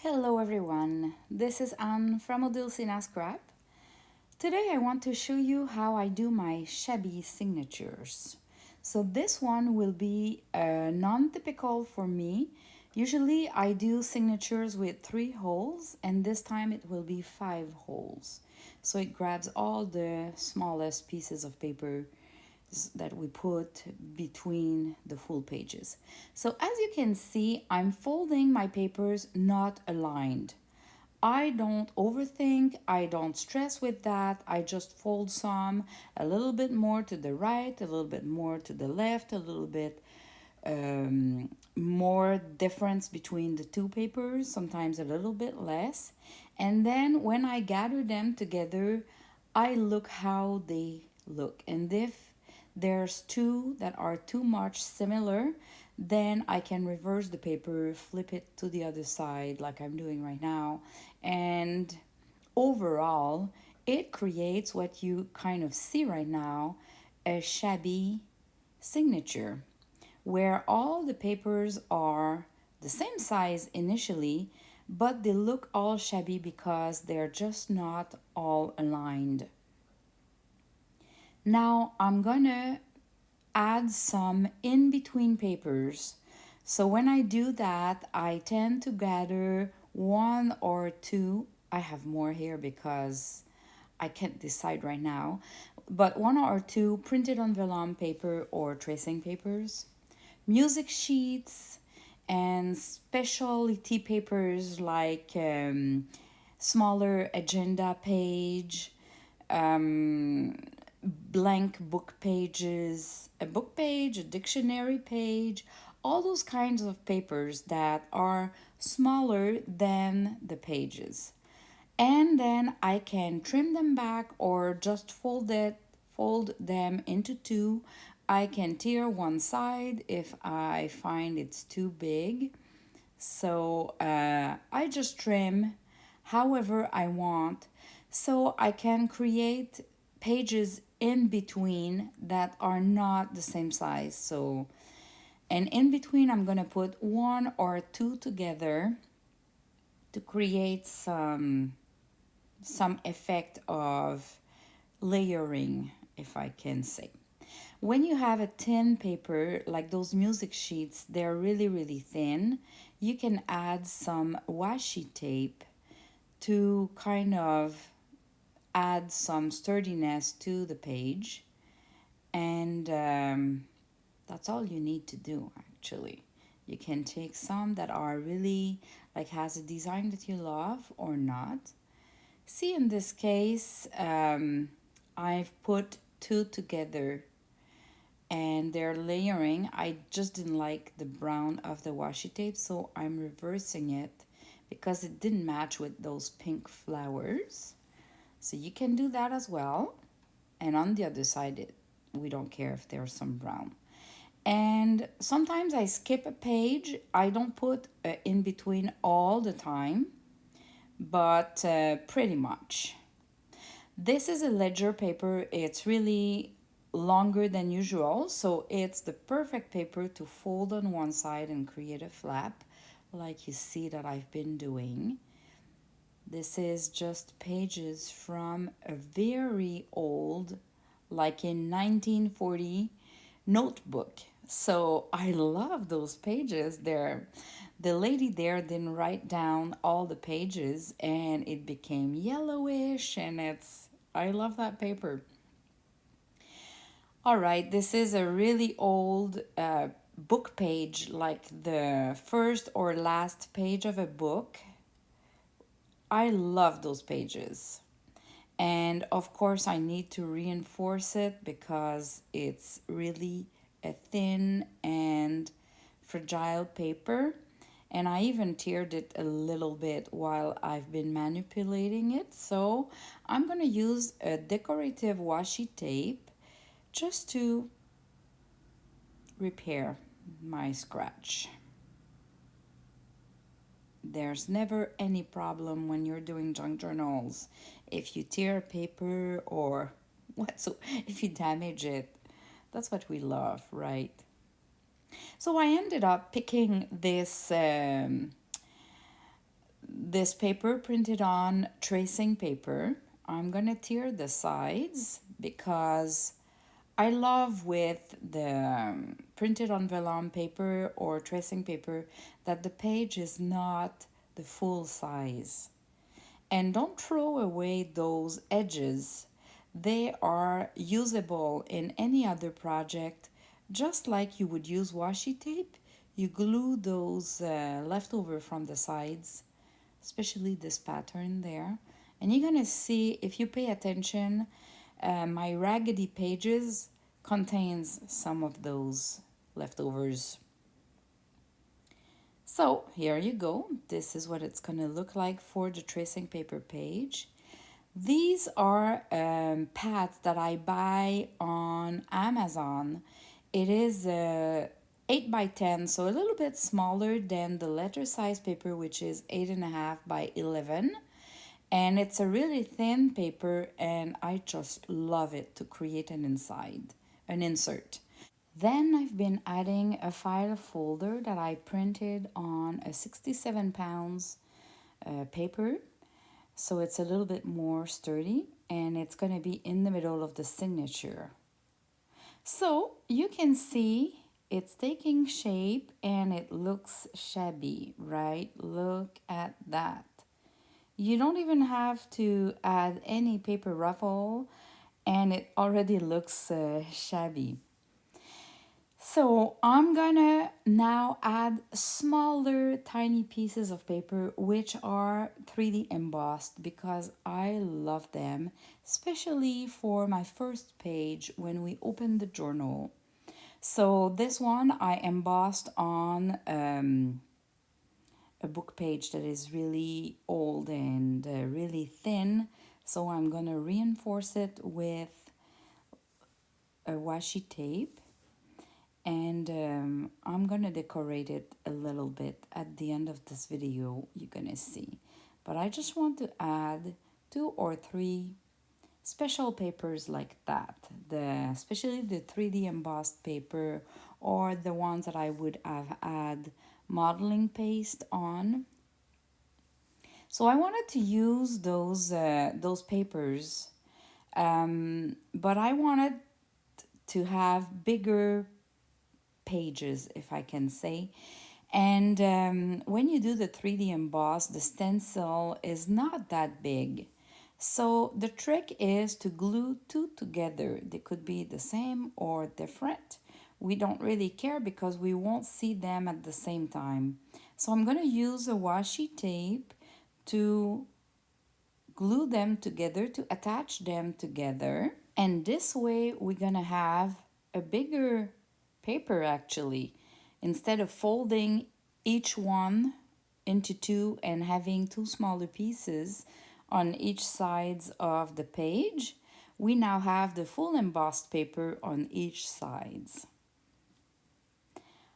Hello everyone, this is Anne from Odulcina Scrap. Today I want to show you how I do my shabby signatures. So this one will be non-typical for me. Usually I do signatures with 3 holes and this time it will be 5 holes. So it grabs all the smallest pieces of paper that we put between the full pages. So as you can see, I'm folding my papers not aligned. I don't overthink, I don't stress with that. I just fold some a little bit more to the right, a little bit more to the left, a little bit more difference between the two papers, sometimes a little bit less. And then when I gather them together, I look how they look. And if there's two that are too much similar, then I can reverse the paper, flip it to the other side like I'm doing right now. And overall, it creates what you kind of see right now, a shabby signature where all the papers are the same size initially, but they look all shabby because they're just not all aligned. Now I'm gonna add some in between papers. So when I do that, I tend to gather one or two. I have more here because I can't decide right now, but one or two printed on vellum paper or tracing papers, music sheets, and specialty papers like smaller agenda page, um, blank book pages, a book page, a dictionary page, all those kinds of papers that are smaller than the pages. And then I can trim them back or just fold them into two. I can tear one side if I find it's too big. So I just trim however I want. So I can create pages in between that are not the same size. So, and in between, I'm gonna put one or two together to create some effect of layering, if I can say. When you have a thin paper, like those music sheets, they're really, really thin. You can add some washi tape to kind of add some sturdiness to the page. And that's all you need to do, actually. You can take some that are really, like, has a design that you love or not. See, in this case, I've put two together and they're layering. I just didn't like the brown of the washi tape, so I'm reversing it because it didn't match with those pink flowers. So you can do that as well. And on the other side, we don't care if there's some brown. And sometimes I skip a page. I don't put in between all the time, but pretty much. This is a ledger paper. It's really longer than usual, so it's the perfect paper to fold on one side and create a flap like you see that I've been doing. This is just pages from a very old, like in 1940, notebook. So I love those pages. The lady there didn't write down all the pages and it became yellowish, and I love that paper. All right, this is a really old book page, like the first or last page of a book. I love those pages. And of course, I need to reinforce it because it's really a thin and fragile paper. And I even teared it a little bit while I've been manipulating it. So I'm going to use a decorative washi tape just to repair my scratch. There's never any problem when you're doing junk journals. If you tear a paper or if you damage it, that's what we love, right? So I ended up picking this paper printed on tracing paper. I'm gonna tear the sides because I love with the printed on vellum paper or tracing paper that the page is not the full size. And don't throw away those edges. They are usable in any other project, just like you would use washi tape. You glue those leftover from the sides, especially this pattern there. And you're gonna see, if you pay attention, my raggedy pages contains some of those leftovers. So here you go. This is what it's gonna look like for the tracing paper page. These are pads that I buy on Amazon. It is 8 by 10, so a little bit smaller than the letter size paper, which is 8.5 by 11. And it's a really thin paper, and I just love it to create an insert. Then I've been adding a file folder that I printed on a 67 pounds paper. So it's a little bit more sturdy, and it's going to be in the middle of the signature. So you can see it's taking shape and it looks shabby, right? Look at that. You don't even have to add any paper ruffle, and it already looks shabby. So I'm gonna now add smaller tiny pieces of paper which are 3D embossed because I love them, especially for my first page when we open the journal. So this one I embossed on a book page that is really old and really thin. So I'm gonna reinforce it with a washi tape, and I'm gonna decorate it a little bit at the end of this video. You're gonna see, but I just want to add 2 or 3 special papers like that, especially the 3D embossed paper, or the ones that I would have add modeling paste on. So I wanted to use those papers, but I wanted to have bigger pages, if I can say. And when you do the 3D emboss, the stencil is not that big. So the trick is to glue 2 together. They could be the same or different. We don't really care because we won't see them at the same time. So I'm going to use a washi tape to glue them together, to attach them together. And this way we're going to have a bigger paper actually. Instead of folding each one into 2 and having 2 smaller pieces on each sides of the page, we now have the full embossed paper on each sides.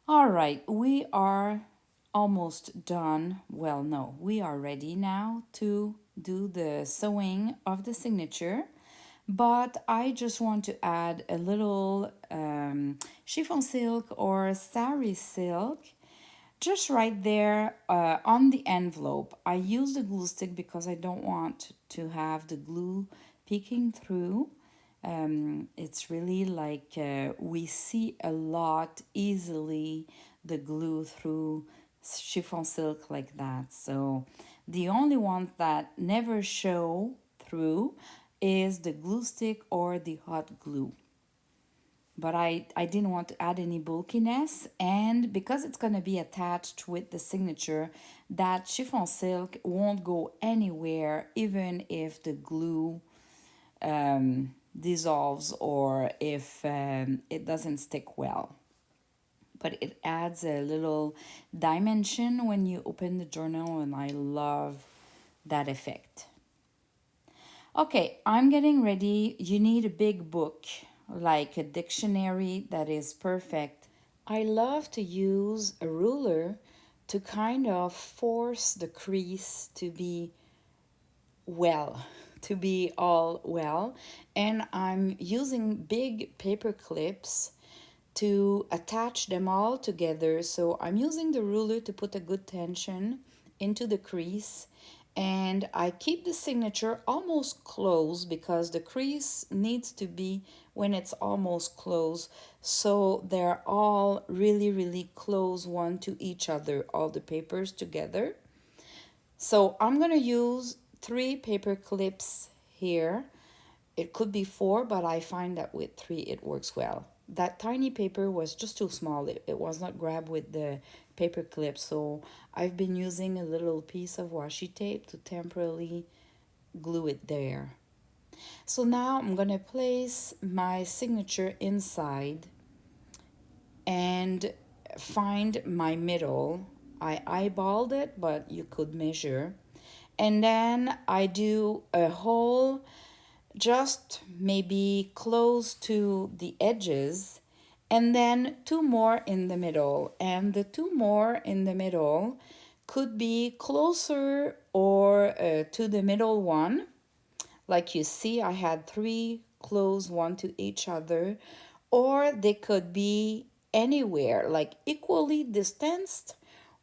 All right, we are almost done. Well, no, we are ready now to do the sewing of the signature. But I just want to add a little chiffon silk or sari silk just right there on the envelope. I use the glue stick because I don't want to have the glue peeking through. It's really like we see a lot easily the glue through chiffon silk like that. So the only ones that never show through is the glue stick or the hot glue. But I didn't want to add any bulkiness, and because it's going to be attached with the signature, that chiffon silk won't go anywhere even if the glue dissolves or if it doesn't stick well. But it adds a little dimension when you open the journal, and I love that effect. Okay, I'm getting ready. You need a big book, like a dictionary that is perfect. I love to use a ruler to kind of force the crease to be well, to be all well. And I'm using big paper clips to attach them all together. So I'm using the ruler to put a good tension, into the crease, and I keep the signature almost closed because the crease needs to be when it's almost closed, so they're all really really close one to each other, all the papers together. So I'm gonna use 3 paper clips here. It could be 4, but I find that with 3 it works well. That tiny paper was just too small. It was not grabbed with the paper clip, so I've been using a little piece of washi tape to temporarily glue it there. So now I'm gonna place my signature inside and find my middle. I eyeballed it, but you could measure. And then I do a hole just maybe close to the edges, and then 2 more in the middle. And the 2 more in the middle could be closer or to the middle one. Like you see, I had 3 close one to each other, or they could be anywhere, like equally distanced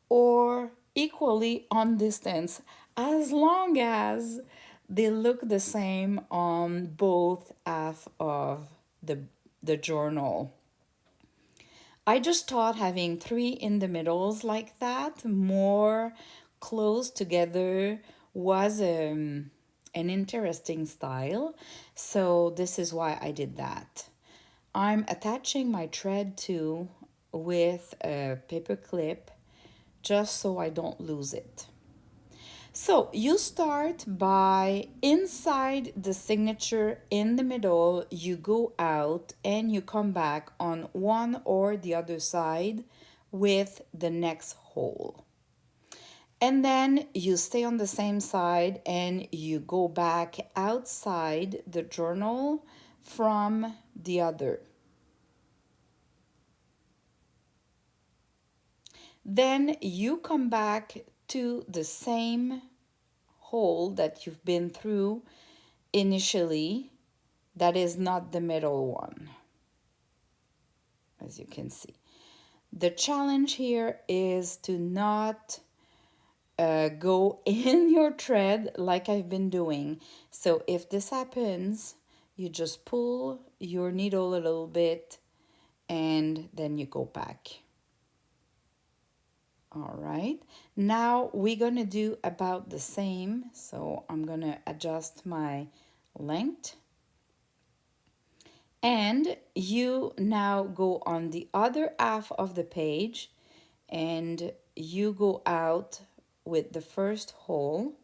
or equally on distance, as long as they look the same on both half of the the journal. I just thought having 3 in the middles like that, more close together, was an interesting style. So this is why I did that. I'm attaching my thread too with a paper clip just so I don't lose it. So you start by inside the signature in the middle, you go out and you come back on one or the other side with the next hole. And then you stay on the same side and you go back outside the journal from the other. Then you come back to the same hole that you've been through initially, that is not the middle one, as you can see. The challenge here is to not go in your thread like I've been doing. So if this happens, you just pull your needle a little bit and then you go back. All right, now we're gonna do about the same. So I'm gonna adjust my length. And you now go on the other half of the page and you go out with the first hole.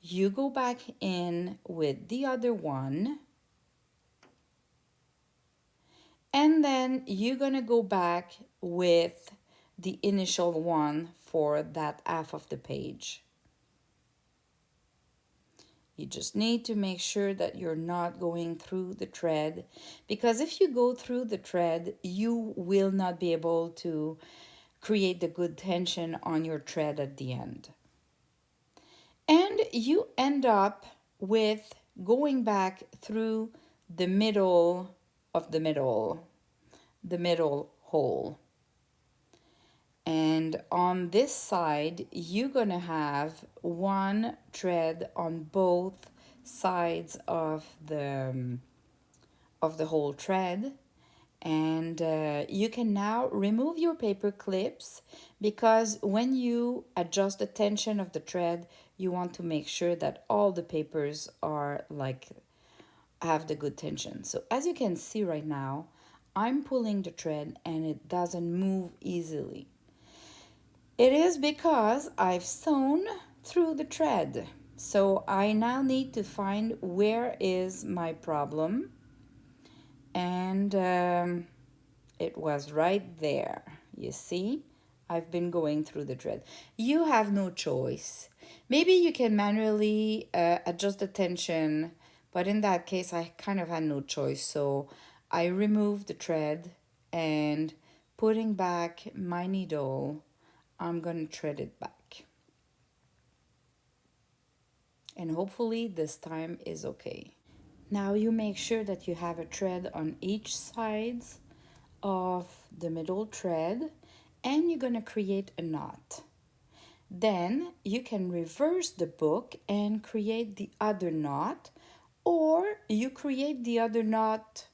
You go back in with the other one. And then you're gonna go back with the initial one for that half of the page. You just need to make sure that you're not going through the thread, because if you go through the thread, you will not be able to create the good tension on your thread at the end. And you end up with going back through the middle of the middle hole. And on this side, you're gonna have one thread on both sides of the whole thread. And you can now remove your paper clips, because when you adjust the tension of the thread, you want to make sure that all the papers are like have the good tension. So as you can see right now, I'm pulling the thread and it doesn't move easily. It is because I've sewn through the thread. So I now need to find where is my problem. And it was right there. You see, I've been going through the thread. You have no choice. Maybe you can manually adjust the tension, but in that case, I kind of had no choice. So I removed the thread and putting back my needle, I'm going to thread it back. And hopefully this time is okay. Now you make sure that you have a thread on each side of the middle thread, and you're going to create a knot. Then you can reverse the book and create the other knot, or you create the other knot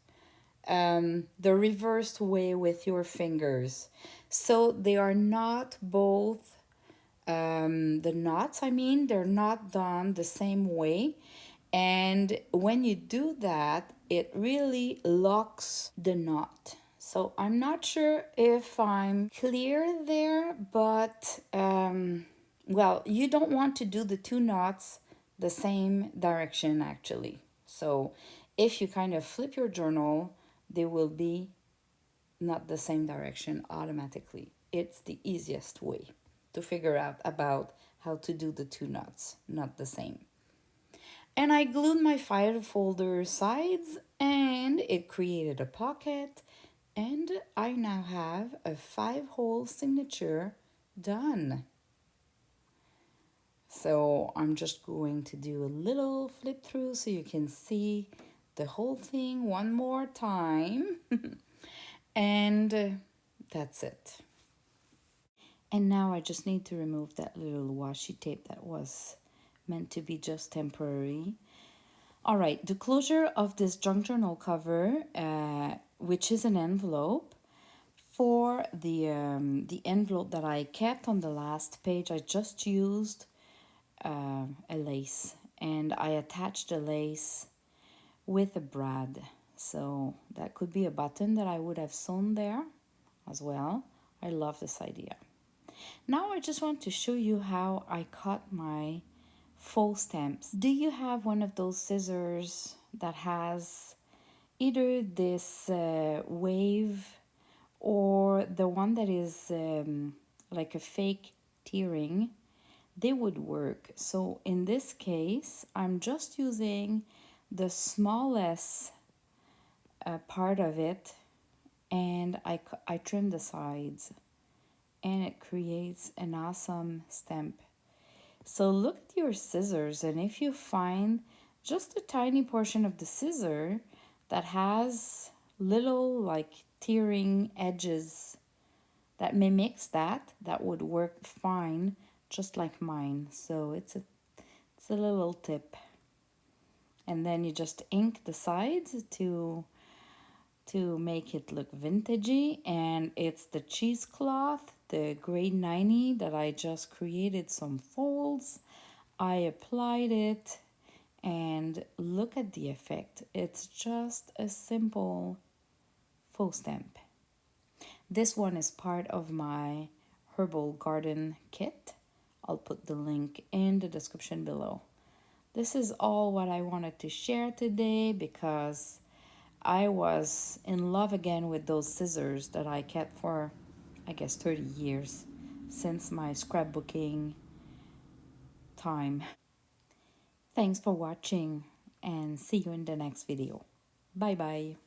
the reversed way with your fingers. So they are not both, the knots, I mean, they're not done the same way. And when you do that, it really locks the knot. So I'm not sure if I'm clear there, but well, you don't want to do the two knots the same direction actually. So if you kind of flip your journal, they will be not the same direction automatically. It's the easiest way to figure out about how to do the two knots, not the same. And I glued my file folder sides and it created a pocket, and I now have a 5-hole signature done. So I'm just going to do a little flip through so you can see the whole thing one more time. And that's it. And now I just need to remove that little washi tape that was meant to be just temporary. All right, the closure of this junk journal cover, which is an envelope, for the envelope that I kept on the last page, I just used a lace, and I attached the lace with a brad. So that could be a button that I would have sewn there as well. I love this idea. Now I just want to show you how I cut my faux stamps. Do you have one of those scissors that has either this wave or the one that is like a fake tearing? They would work. So in this case, I'm just using the smallest part of it, and I trim the sides, and it creates an awesome stamp. So look at your scissors, and if you find just a tiny portion of the scissor that has little like tearing edges that mimics that, that would work fine, just like mine. So it's a little tip. And then you just ink the sides to make it look vintagey, and it's the cheesecloth, the grade 90 that I just created some folds. I applied it, and look at the effect. It's just a simple faux stamp. This one is part of my herbal garden kit. I'll put the link in the description below. This is all what I wanted to share today because I was in love again with those scissors that I kept for, I guess, 30 years since my scrapbooking time. Thanks for watching, and see you in the next video. Bye bye.